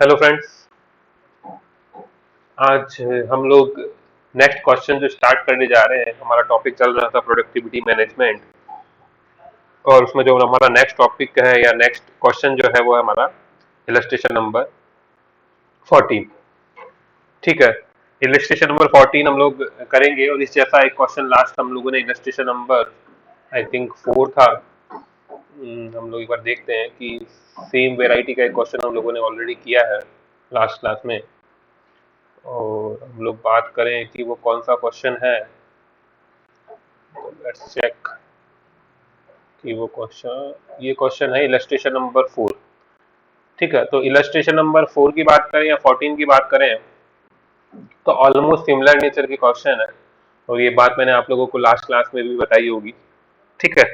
Hello friends. आज हम लोग नेक्स्ट क्वेश्चन जो स्टार्ट करने जा रहे हैं। हमारा टॉपिक चल रहा था प्रोडक्टिविटी मैनेजमेंट, और उसमें जो हमारा नेक्स्ट टॉपिक है या नेक्स्ट क्वेश्चन जो है वो है हमारा इलस्ट्रेशन नंबर 14। ठीक है, इलस्ट्रेशन नंबर 14 हम लोग करेंगे। और इस जैसा एक क्वेश्चन लास्ट हम लोगों ने इलस्ट्रेशन नंबर आई थिंक 4 था। हम लोग एक बार देखते हैं कि सेम वेराइटी का एक क्वेश्चन हम लोगों ने ऑलरेडी किया है लास्ट क्लास में। और हम लोग बात करें कि वो कौन सा क्वेश्चन है, तो लेट्स चेक कि वो क्वेश्चन, ये क्वेश्चन है इलस्ट्रेशन नंबर 4। ठीक है, तो इलस्ट्रेशन नंबर 4 की बात करें या 14 की बात करें तो ऑलमोस्ट सिमिलर नेचर की क्वेश्चन है। और ये बात मैंने आप लोगों को लास्ट क्लास में भी बताई होगी। ठीक है,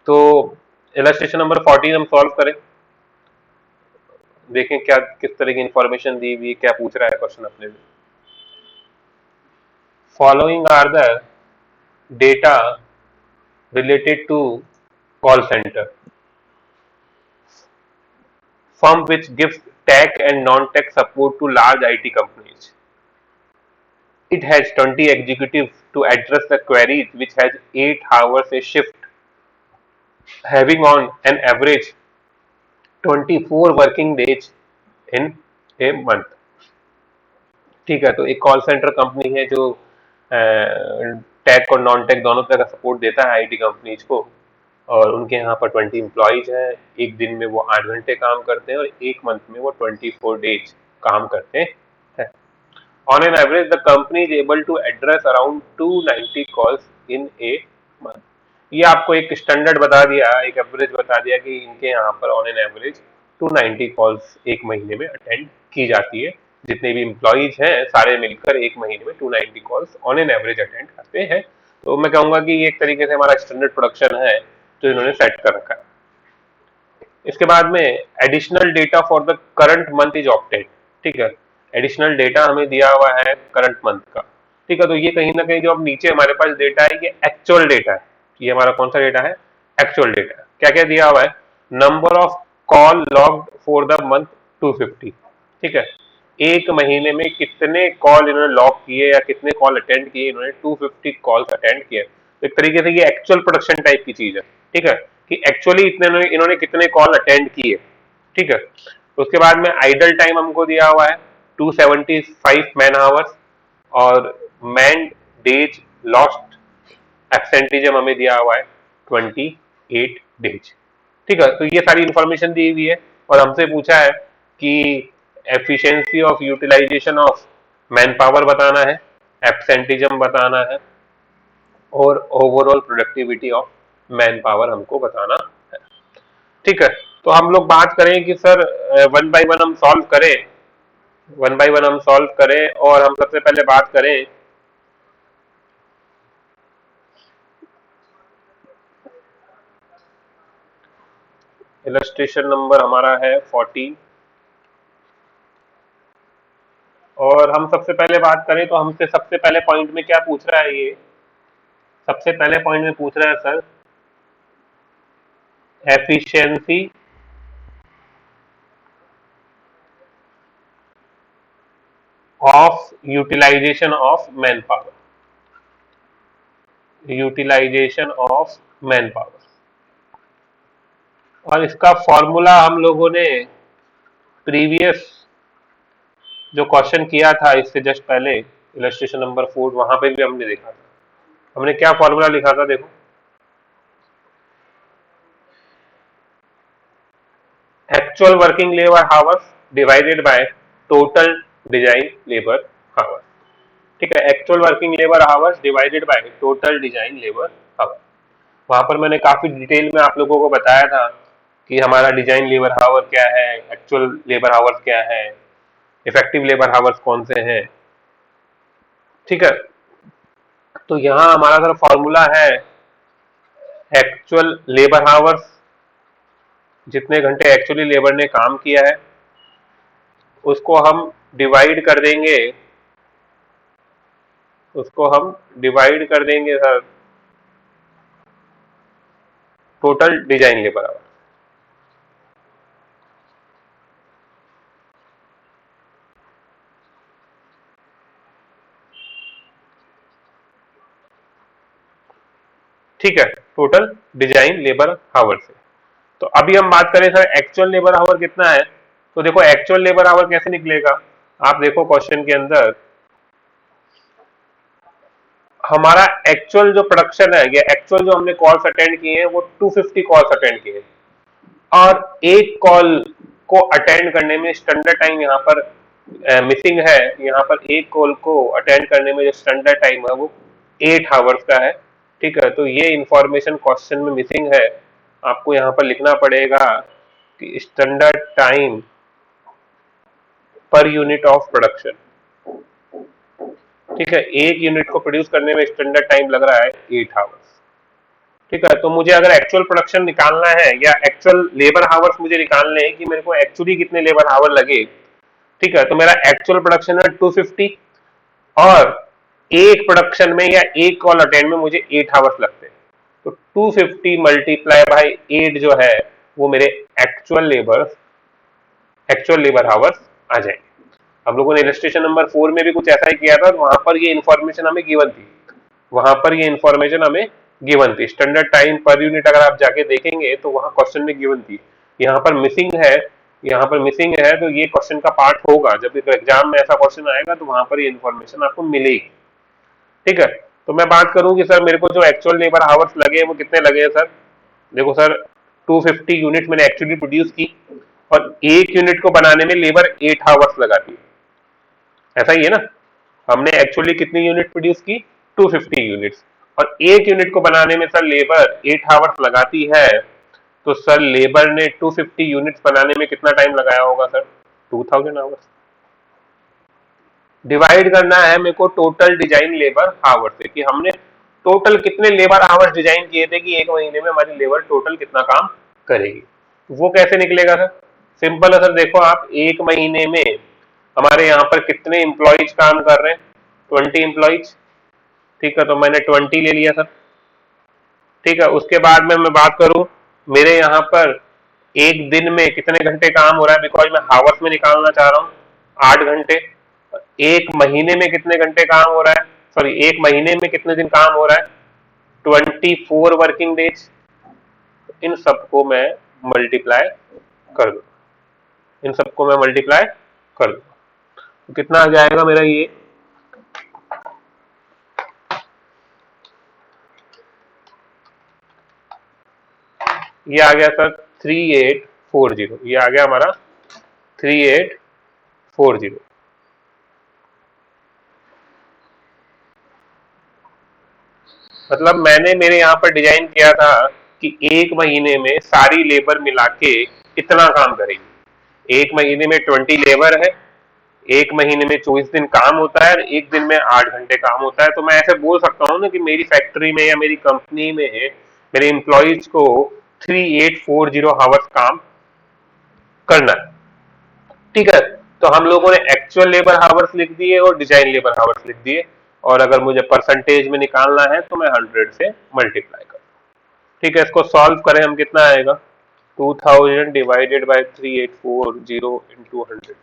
तो इलस्ट्रेशन नंबर 14 हम सॉल्व करें, देखें क्या किस तरह की इंफॉर्मेशन दी हुई, क्या पूछ रहा है क्वेश्चन अपने लिए। Following are the data related to call center, firm which gives tech and non-tech support to large IT companies. It has 20 executives to address the queries, which has 8 hours a shift, having on an average 24 working days in a month. ठीक है, तो एक call centre company है जो take और non tech दोनों तरह का सपोर्ट देता है आईटी कंपनीज को। और उनके यहाँ पर 20 एम्प्लॉयज हैं। एक दिन में वो 8 घंटे काम करते हैं और एक मंथ में वो 24 डेज काम करते हैं। On an average the company is able to address around 290 calls in a month. ये आपको एक स्टैंडर्ड बता दिया, एक एवरेज बता दिया कि इनके यहाँ पर ऑन एन एवरेज 290 कॉल्स एक महीने में अटेंड की जाती है। जितने भी एम्प्लॉयज हैं सारे मिलकर एक महीने में 290 calls on an average attend करते हैं। तो मैं कहूंगा कि ये एक तरीके से हमारा स्टैंडर्ड प्रोडक्शन है जो इन्होंने सेट कर रखा है। इसके बाद में additional data for the current month is opted. ठीक है, एडिशनल डेटा हमें दिया हुआ है करंट मंथ का। ठीक है, तो ये कहीं ना कहीं जो अब नीचे हमारे पास डेटा है ये एक्चुअल डेटा है। ये हमारा कौन सा डेटा है? Actual data. क्या क्या दिया हुआ है? Number of call logged for the month 250। ठीक है, एक महीने में कितने कॉल इन्होंने लॉग किए या कितने कॉल अटेंड किए, इन्होंने 250 कॉल्स अटेंड किए। तो एक तरीके से ये एक्चुअल प्रोडक्शन टाइप की चीज है। ठीक है, कि एक्चुअली इतने इन्होंने कितने कॉल अटेंड किए। ठीक है, उसके बाद में आइडल टाइम हमको दिया हुआ है 275 मैन आवर्स, और मैन डेज लॉस्ट एब्सेंटिज्म हमें दिया हुआ है 28 डेज। ठीक है, तो ये सारी इंफॉर्मेशन दी हुई है और हमसे पूछा है कि efficiency of utilisation of man power बताना है, एब्सेंटिज्म बताना है, और overall productivity of man power हमको बताना है। ठीक है, तो हम लोग बात करें कि सर वन बाय वन हम सॉल्व करें, वन बाय वन हम सॉल्व करें। और हम सबसे पहले बात करें इलस्ट्रेशन नंबर हमारा है 14। और हम सबसे पहले बात करें तो हमसे सबसे पहले पॉइंट में क्या पूछ रहा है? ये सबसे पहले पॉइंट में पूछ रहा है sir efficiency of utilisation of man power, utilisation of man power. और इसका फॉर्मूला हम लोगों ने प्रीवियस जो क्वेश्चन किया था इससे जस्ट पहले, इलस्ट्रेशन नंबर 4, वहां पे भी हमने देखा था। हमने क्या फॉर्मूला लिखा था देखो, actual working labour hours divided by total design labour hours. ठीक है, actual working labour hours divided by total design labour hours. वहां पर मैंने काफी डिटेल में आप लोगों को बताया था कि हमारा डिजाइन लेबर हावर क्या है, एक्चुअल लेबर हावर्स क्या है, इफेक्टिव लेबर हावर्स कौन से हैं। ठीक है, तो यहाँ हमारा सर फॉर्मूला है एक्चुअल लेबर हावर्स, जितने घंटे एक्चुअली लेबर ने काम किया है उसको हम डिवाइड कर देंगे, उसको हम डिवाइड कर देंगे sir total design labour our. ठीक है, टोटल डिजाइन लेबर हावर से। तो अभी हम बात करें सर एक्चुअल लेबर आवर कितना है। तो देखो एक्चुअल लेबर आवर कैसे निकलेगा, आप देखो क्वेश्चन के अंदर हमारा एक्चुअल जो प्रोडक्शन है या एक्चुअल जो हमने कॉल्स अटेंड किए हैं वो 250 कॉल्स अटेंड किए हैं, और एक कॉल को अटेंड करने में स्टैंडर्ड टाइम यहाँ पर मिसिंग है। यहाँ पर एक कॉल को अटेंड करने में जो स्टैंडर्ड टाइम है वो 8 आवर्स का है। ठीक है, तो ये इंफॉर्मेशन क्वेश्चन में मिसिंग है। आपको यहाँ पर लिखना पड़ेगा कि standard time per unit of production. ठीक है, एक यूनिट को प्रोड्यूस करने में स्टैंडर्ड टाइम लग रहा है 8 आवर्स। ठीक है, तो मुझे अगर एक्चुअल प्रोडक्शन निकालना है या एक्चुअल लेबर आवर्स मुझे निकालने हैं कि मेरे को एक्चुअली कितने लेबर आवर लगे। ठीक है, तो मेरा एक्चुअल प्रोडक्शन है 250, और एक प्रोडक्शन में या एक कॉल अटेंड में मुझे 8 आवर्स लगते हैं। तो 250 मल्टीप्लाई बाई 8 जो है वो मेरे एक्चुअल लेबर आवर्स आ जाएंगे। हम लोगों ने इलस्ट्रेशन नंबर 4 में भी कुछ ऐसा ही किया था, तो वहां पर ये इन्फॉर्मेशन हमें गिवन थी। वहां पर ये इन्फॉर्मेशन हमें गिवन थी, स्टैंडर्ड टाइम पर यूनिट अगर आप जाके देखेंगे तो वहां क्वेश्चन में गिवन थी। यहाँ पर मिसिंग है, यहाँ पर मिसिंग है, तो ये क्वेश्चन का पार्ट होगा जब एग्जाम में ऐसा क्वेश्चन आएगा तो वहां पर ये इन्फॉर्मेशन आपको मिलेगी। ठीक है, तो मैं बात करूं कि सर मेरे को जो एक्चुअल लेबर आवर्स लगे वो कितने लगे हैं सर। देखो सर 250 यूनिट मैंने एक्चुअली प्रोड्यूस की, और एक यूनिट को बनाने में लेबर 8 आवर्स लगा दी। ऐसा ही है ना, हमने एक्चुअली कितनी यूनिट प्रोड्यूस की 250 यूनिट्स, और एक यूनिट को बनाने में सर लेबर 8 आवर्स लगाती है। तो सर लेबर ने 250 यूनिट्स बनाने में कितना टाइम लगाया होगा सर, 2000 आवर्स। डिवाइड करना है मेरे को टोटल डिजाइन लेबर आवर से, कि हमने टोटल कितने लेबर आवर्स डिजाइन किए थे कि एक महीने में हमारी लेबर टोटल कितना काम करेगी। वो कैसे निकलेगा सर, सिंपल है सर, देखो आप एक महीने में हमारे यहाँ पर कितने इंप्लॉइज काम कर रहे हैं, 20 इंप्लॉइज। ठीक है, तो मैंने 20 ले लिया सर। ठीक है, उसके बाद में मैं बात करूं मेरे यहाँ पर एक दिन में कितने घंटे काम हो रहा है, बिकॉज मैं हावर्स में निकालना चाह रहा हूँ, 8 घंटे। एक महीने में कितने घंटे काम हो रहा है, सॉरी एक महीने में कितने दिन काम हो रहा है, 24 वर्किंग डेज। इन सबको मैं मल्टीप्लाई कर दूं, इन सबको मैं मल्टीप्लाई कर दूं, तो कितना आ जाएगा मेरा ये आ गया सर 3840, ये आ गया हमारा 3840। मतलब मैंने मेरे यहाँ पर डिजाइन किया था कि एक महीने में सारी लेबर मिला के इतना काम करेगी। एक महीने में 20 लेबर है, एक महीने में 24 दिन काम होता है, एक दिन में 8 घंटे काम होता है। तो मैं ऐसे बोल सकता हूँ ना कि मेरी फैक्ट्री में या मेरी कंपनी में मेरे एम्प्लॉयज को 3840 आवर्स काम करना है। ठीक है, तो हम लोगों ने एक्चुअल लेबर आवर्स लिख दिए और डिजाइन लेबर आवर्स लिख दिए, और अगर मुझे परसेंटेज में निकालना है तो मैं 100 से मल्टीप्लाई कर। ठीक है, इसको सॉल्व करें हम, कितना आएगा 2000 डिवाइडेड बाई 3840 इंटू 100।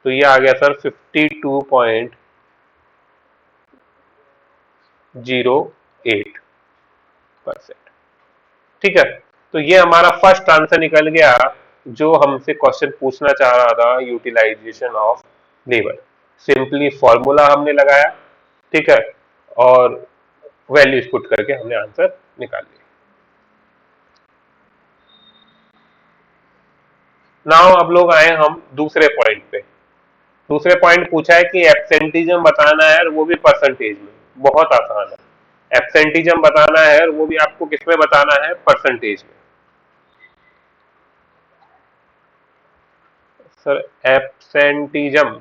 तो ये आ गया सर 52.08%। ठीक है, तो ये हमारा फर्स्ट आंसर निकल गया जो हमसे क्वेश्चन पूछना चाह रहा था, utilisation of labour. Simply formula हमने लगाया, ठीक है, और वैल्यूज पुट करके हमने आंसर निकाल लिया। नाउ अब लोग आए हम दूसरे पॉइंट पे। दूसरे पॉइंट पूछा है कि एब्सेंटिज्म बताना है, और वो भी परसेंटेज में। बहुत आसान है, एब्सेंटिज्म बताना है और वो भी आपको किसमें बताना है, परसेंटेज में। सर एब्सेंटिज्म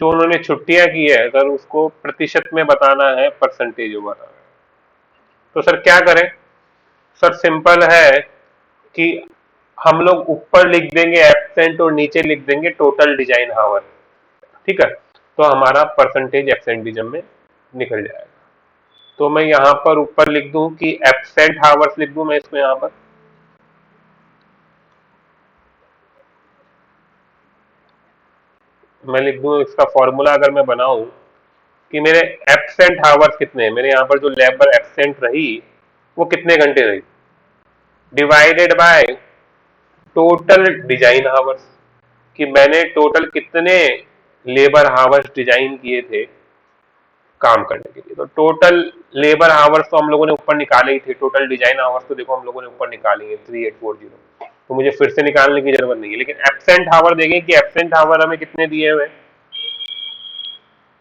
जो उन्होंने छुट्टियां की है सर उसको प्रतिशत में बताना है, परसेंटेज में बताना है। तो सर क्या करें, सर सिंपल है कि हम लोग ऊपर लिख देंगे एब्सेंट और नीचे लिख देंगे टोटल डिजाइन हावर। ठीक है, तो हमारा परसेंटेज एब्सेंटिज्म में निकल जाएगा। तो मैं यहाँ पर ऊपर लिख दूं कि एब्सेंट हावर्स लिख दूं मैं इसमें, यहाँ पर मैं लिख दूं इसका फॉर्मूला अगर मैं बनाऊं कि मेरे एब्सेंट आवर्स कितने हैं, मेरे यहाँ पर जो लेबर एब्सेंट रही वो कितने घंटे रही, divided by total design hours, कि मैंने टोटल कितने लेबर आवर्स डिजाइन किए थे काम करने के लिए। तो टोटल लेबर आवर्स तो हम लोगों ने ऊपर निकाले ही थे, टोटल डिजाइन आवर्स तो देखो हम लोगों ने ऊपर निकाले हैं 3840, तो मुझे फिर से निकालने की जरूरत नहीं है। लेकिन एब्सेंट आवर देखें कि एब्सेंट आवर हमें कितने दिए हुए,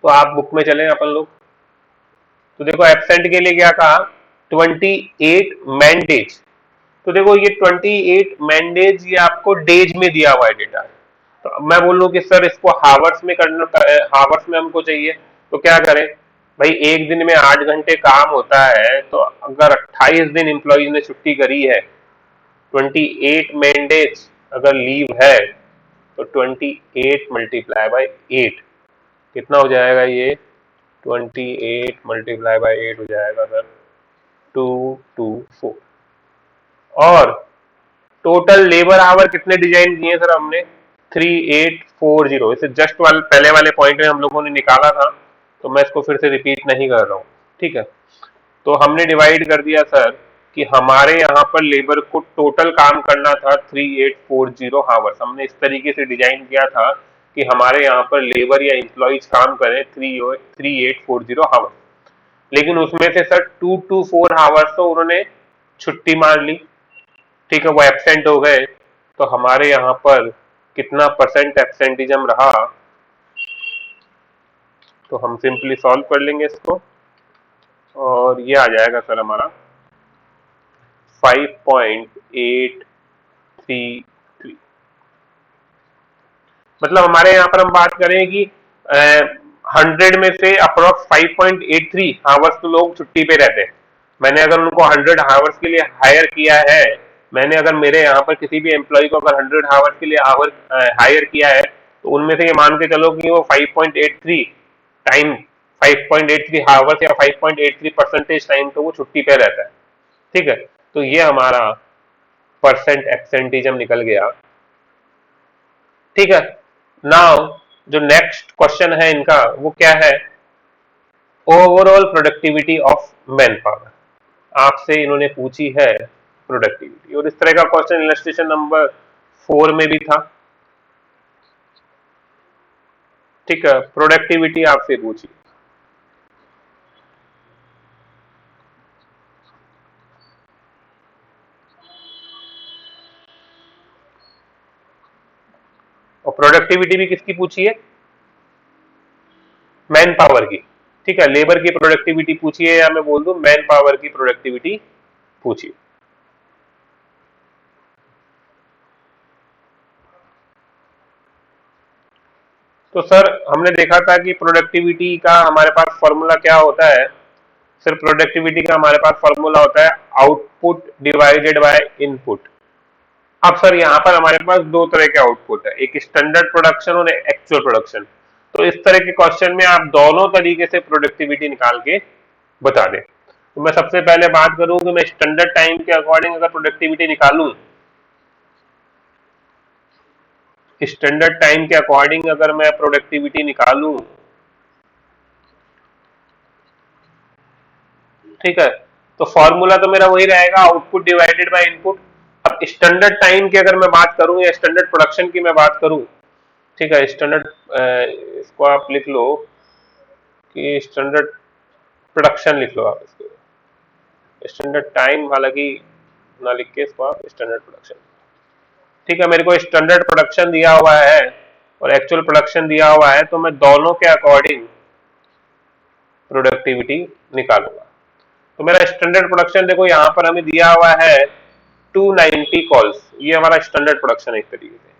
तो आप बुक में चलें अपन लोग, तो देखो एब्सेंट के लिए क्या कहा, 28 मैंडेज। तो देखो ये 28 मैंडेज ये आपको डेज में दिया हुआ है डेटा, तो मैं बोल रहा हूँ कि सर इसको हावर्स में करना, हावर्स में हमको चाहिए, तो क्या करें भाई, एक दिन में 8 घंटे काम होता है, तो अगर 28 दिन एम्प्लॉय ने छुट्टी करी है, 28 मैंडेज अगर लीव है, तो 28 मल्टीप्लाई बाई 8 कितना हो जाएगा, ये 28 मल्टीप्लाई बाई 8 हो जाएगा सर 224। और टोटल लेबर आवर कितने डिजाइन किए सर हमने, 3840। इसे जस्ट पहले वाले पॉइंट में हम लोगों ने निकाला था, तो मैं इसको फिर से रिपीट नहीं कर रहा हूँ, ठीक है। तो हमने डिवाइड कर दिया सर कि हमारे यहाँ पर लेबर को टोटल काम करना था 3840 हावर्स, हमने इस तरीके से डिजाइन किया था कि हमारे यहाँ पर लेबर या एम्प्लॉइज काम करें 3840 हावर्स, लेकिन उसमें से सर 224 हावर्स तो उन्होंने छुट्टी मार ली, ठीक है, वो एब्सेंट हो गए, तो हमारे यहाँ पर कितना परसेंट एब्सेंटिज्म रहा, तो हम सिंपली सॉल्व कर लेंगे इसको, और ये आ जाएगा सर हमारा 5.833। मतलब हमारे यहाँ पर हम बात करें कि 100 में से अप्रोक्स 5.83 हावर्स तो लोग छुट्टी पे रहते हैं। मैंने अगर उनको 100 हावर्स के लिए हायर किया है, मैंने अगर मेरे यहाँ पर किसी भी एम्प्लॉय को अगर 100 हावर्स के लिए हायर किया है, तो उनमें से ये मान के चलो कि वो 5.83 टाइम, 5.83 हावर्स या 5.83% टाइम तो वो छुट्टी पे रहता है, ठीक है। तो ये हमारा परसेंट एब्सेंटिज्म निकल गया, ठीक है। नाउ जो नेक्स्ट क्वेश्चन है इनका वो क्या है, overall productivity of man power, आपसे इन्होंने पूछी है प्रोडक्टिविटी, और इस तरह का क्वेश्चन इलस्ट्रेशन नंबर 4 में भी था, ठीक है, प्रोडक्टिविटी आपसे पूछी। और प्रोडक्टिविटी भी किसकी पूछी है, मैन पावर की, ठीक है, लेबर की प्रोडक्टिविटी पूछी है, या मैं बोल दूं मैन पावर की प्रोडक्टिविटी पूछी। तो सर हमने देखा था कि प्रोडक्टिविटी का हमारे पास फॉर्मूला क्या होता है, सर प्रोडक्टिविटी का हमारे पास फॉर्मूला होता है आउटपुट डिवाइडेड बाय इनपुट। अब सर यहाँ पर हमारे पास दो तरह के आउटपुट है, एक स्टैंडर्ड प्रोडक्शन और एक्चुअल प्रोडक्शन। तो इस तरह के क्वेश्चन में आप दोनों तरीके से प्रोडक्टिविटी निकाल के बता दें। तो मैं सबसे पहले बात करूं कि मैं स्टैंडर्ड टाइम के अकॉर्डिंग अगर प्रोडक्टिविटी निकालूं, स्टैंडर्ड टाइम के अकॉर्डिंग अगर मैं प्रोडक्टिविटी निकालूं, ठीक है, तो फॉर्मूला तो मेरा वही रहेगा आउटपुट डिवाइडेड बाय इनपुट। अब स्टैंडर्ड टाइम की अगर मैं बात करूं या स्टैंडर्ड प्रोडक्शन की मैं बात करूं, ठीक है, स्टैंडर्ड, इसको आप लिख लो कि स्टैंडर्ड प्रोडक्शन लिख लो आप इसको, स्टैंडर्ड टाइम हालांकि ना लिख के इसको आप स्टैंडर्ड प्रोडक्शन, ठीक है। मेरे को स्टैंडर्ड प्रोडक्शन दिया हुआ है और एक्चुअल प्रोडक्शन दिया हुआ है, तो मैं दोनों के अकॉर्डिंग प्रोडक्टिविटी निकालूंगा। तो मेरा स्टैंडर्ड प्रोडक्शन देखो यहाँ पर हमें दिया हुआ है 290 कॉल्स, ये हमारा स्टैंडर्ड प्रोडक्शन है, एक तरीके से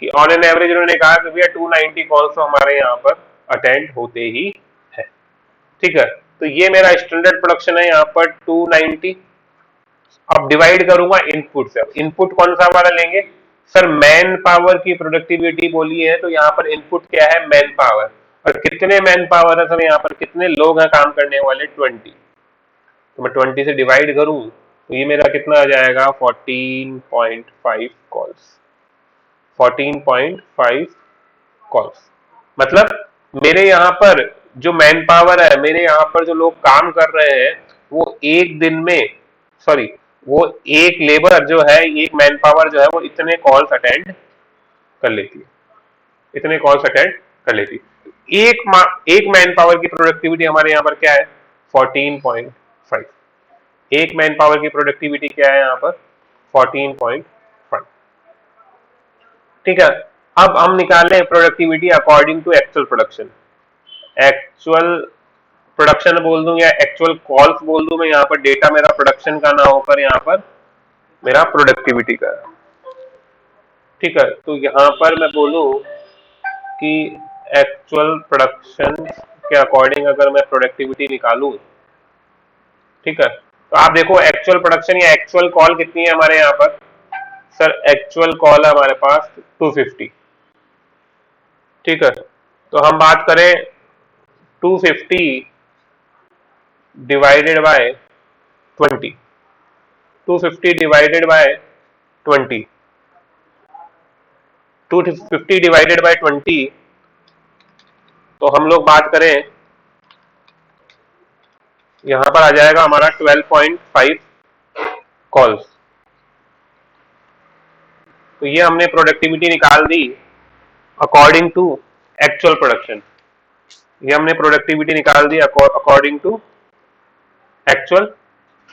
कि ऑन एन एवरेज उन्होंने कहा कि भैया 290 कॉल्स तो हमारे यहाँ पर अटेंड होते ही है, ठीक है। तो ये मेरा स्टैंडर्ड प्रोडक्शन है यहाँ पर 290। अब डिवाइड करूंगा इनपुट से, इनपुट कौन सा हमारा लेंगे, सर मैन पावर की प्रोडक्टिविटी बोली है, तो यहाँ पर इनपुट क्या है, मैन पावर, और कितने मैन पावर है सर यहाँ पर, कितने लोग हैं काम करने वाले, 20। तो मैं 20 से डिवाइड करूं तो ये मेरा कितना आ जाएगा, 14.5 कॉल्स, 14.5 कॉल्स। मतलब मेरे यहाँ पर जो मैन पावर है, मेरे यहाँ पर जो लोग काम कर रहे हैं, वो एक दिन में, सॉरी, वो एक लेबर जो है, एक मैन पावर जो है, वो इतने कॉल्स अटेंड कर लेती है, इतने कॉल्स अटेंड कर लेती है। एक मैन पावर की प्रोडक्टिविटी हमारे यहाँ पर क्या है? 14.5। एक मैन पावर की प्रोडक्टिविटी क्या है यहाँ पर? 14.5। ठीक है। अब हम निकालें productivity according to actual production. Actual production बोल दूं या एक्चुअल कॉल्स बोल दूं, मैं यहाँ पर डेटा मेरा प्रोडक्शन का ना होकर यहाँ पर मेरा प्रोडक्टिविटी का है। ठीक है, तो यहाँ पर मैं बोलूं कि एक्चुअल प्रोडक्शन के अकॉर्डिंग अगर मैं प्रोडक्टिविटी निकालूं, ठीक है, तो आप देखो एक्चुअल प्रोडक्शन या एक्चुअल कॉल कितनी है हमारे यहाँ पर? सर एक्चुअल कॉल है हमारे पास 250। ठीक है, तो हम बात करें 250 divided by 20, 250 divided by 20, 250 divided by 20, तो हम लोग बात करें, यहां पर आ जाएगा हमारा 12.5 कॉल्स। तो ये हमने प्रोडक्टिविटी निकाल दी अकॉर्डिंग टू एक्चुअल प्रोडक्शन। ये हमने प्रोडक्टिविटी निकाल दी अकॉर्डिंग टू एक्चुअल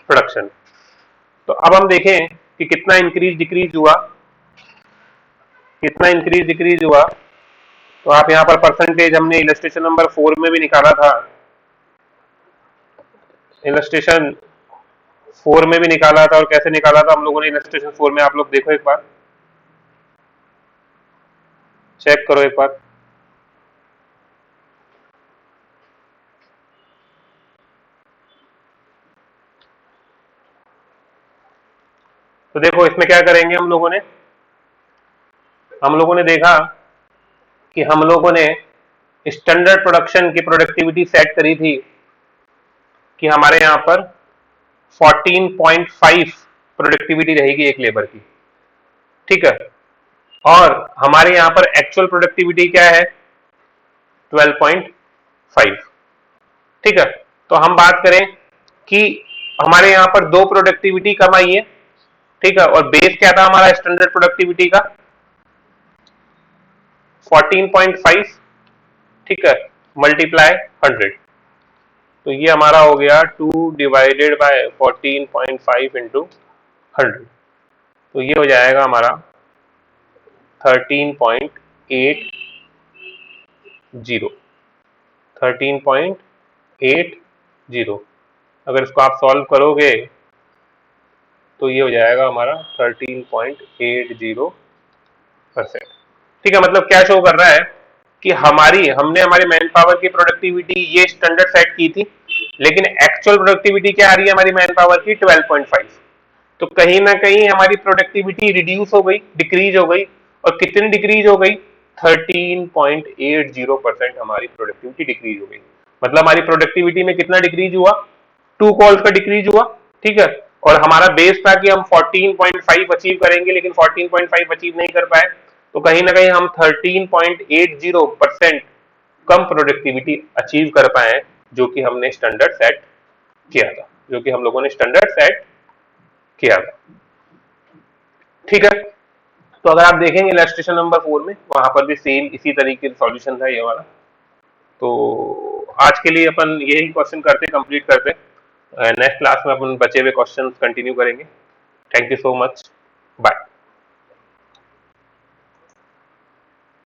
प्रोडक्शन। तो अब हम देखें कि कितना इंक्रीज डिक्रीज हुआ, कितना इंक्रीज डिक्रीज हुआ। तो आप यहाँ पर परसेंटेज हमने इलस्ट्रेशन नंबर 4 में भी निकाला था, इलस्ट्रेशन 4 में भी निकाला था। और कैसे निकाला था हम लोगों ने इलस्ट्रेशन 4 में? आप लोग देखो एक बार, चेक करो एक बार। तो देखो इसमें क्या करेंगे हम लोगों ने देखा कि हम लोगों ने स्टैंडर्ड प्रोडक्शन की प्रोडक्टिविटी सेट करी थी कि हमारे यहाँ पर 14.5 प्रोडक्टिविटी रहेगी एक लेबर की। ठीक है, और हमारे यहाँ पर एक्चुअल प्रोडक्टिविटी क्या है? 12.5। ठीक है, तो हम बात करें कि हमारे यहाँ पर दो प्रोडक्टिविटी कम आई है। ठीक है, और बेस क्या था हमारा स्टैंडर्ड प्रोडक्टिविटी का? 14.5। ठीक है, मल्टीप्लाई 100। तो ये हमारा हो गया 2 डिवाइडेड बाय 14.5 इंटू 100। तो ये हो जाएगा हमारा 13.80, 13.80। अगर इसको आप सॉल्व करोगे तो ये हो जाएगा हमारा 13.80%। ठीक है, मतलब क्या शो कर रहा है कि हमने हमारी मैन पावर की प्रोडक्टिविटी ये स्टैंडर्ड सेट की थी, लेकिन एक्चुअल प्रोडक्टिविटी क्या आ रही है हमारी मैन पावर की? 12.5। तो कहीं ना कहीं हमारी प्रोडक्टिविटी रिड्यूस हो गई, डिक्रीज हो गई। और कितनी डिक्रीज हो गई? 13.80% हमारी प्रोडक्टिविटी डिक्रीज हो गई। मतलब हमारी प्रोडक्टिविटी में कितना डिक्रीज हुआ? 2 कॉल्स का डिक्रीज हुआ। ठीक है, और हमारा बेस था कि हम 14.5 अचीव करेंगे, लेकिन 14.5 अचीव नहीं कर पाए। तो कहीं ना कहीं हम 13.80% कम प्रोडक्टिविटी अचीव कर पाए, जो कि हमने स्टैंडर्ड सेट किया था, जो कि हम लोगों ने स्टैंडर्ड सेट किया था। ठीक है, तो अगर आप देखेंगे इलस्ट्रेशन नंबर 4 में, वहां पर भी सेम इसी तरीके का सॉल्यूशन था ये वाला। तो आज के लिए अपन यही क्वेश्चन करते, कंप्लीट करते। नेक्स्ट क्लास में अपन बचे हुए क्वेश्चन कंटिन्यू करेंगे। Thank you so much, bye.